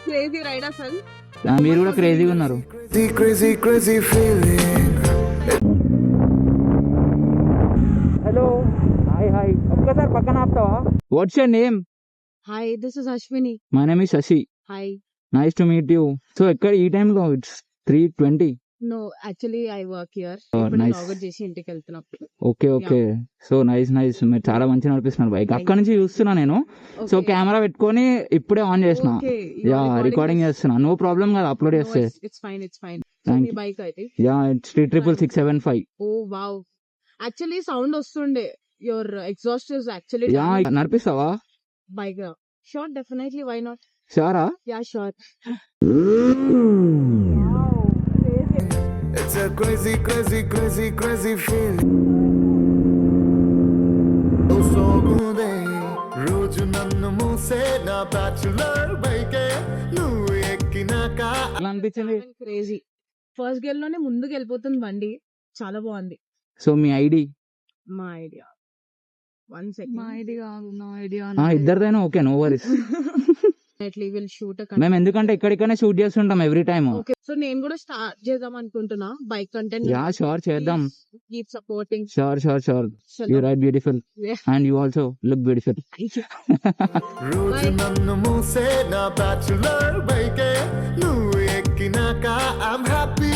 Crazy ride అసలు. మీరు కూడా క్రేజీగా ఉన్నారు. హలో, హాయ్ హాయ్, ఒక్కసారి పక్కన ఆపుతావా? What's your name? Hi, this is Ashwini. My name is Shashi. Hi. Nice to meet you. So ఎక్కడ ఈ టైంలో? It's 3:20. No, actually I work here. Nice. Logout చేసి ఇంటికి వెళ్తున్నప్పుడు. Okay okay. So nice nice, మీరు చాలా మంచిగా నడిపిస్తున్నారు బైక్. అక్కడ నుంచి చూస్తున్నా నేను. సో కెమెరా పెట్టుకొని ఇప్పుడే ఆన్ చేసిన. యా, రికార్డింగ్ చేస్తున్నా. నో ప్రాబ్లం కదా, అప్లోడ్ చేస్తే. It's fine, it's fine. Thank you. Bike అయితే yeah, it's 36675. Oh wow, actually sound వస్తుండే. Your exhaust is actually yeah, నడిపిస్తావా bike? Sure, definitely, why not? షూరా? Yeah, sure. It's a crazy, crazy, crazy, crazy feeling. So good, రోజు నన్ను మూసే నా bachelor బైకే నువ్వు ఎక్కినాక ఎలా అనిపించింది? క్రేజీ. ఫస్ట్ గేర్ లోనే ముందుకు వెళ్ళిపోతుంది బండి. చాలా బాగుంది. సో మీ ఐడి? మా ఐడియా 1 second. మా ఐడియా నా ఐడియా ఇద్దరిదైనా okay, no worries. Will shoot. మేము ఎందుకంటే ఇక్కడికనే షూట్ చేస్తుంటాం ఎవ్రీ టైమ్. ఓకే, సో నేను కూడా స్టార్ట్ చేద్దాం అనుకుంటున్నా బైక్ కంటెంట్. యా షూర్, చేద్దాం. Keep supporting. Sure sure sure. You right beautiful and you also look beautiful. రోజు నన్ను మూసే నా బ్యాచులర్ బైకే నువ్వు ఎక్కినాక I'm happy.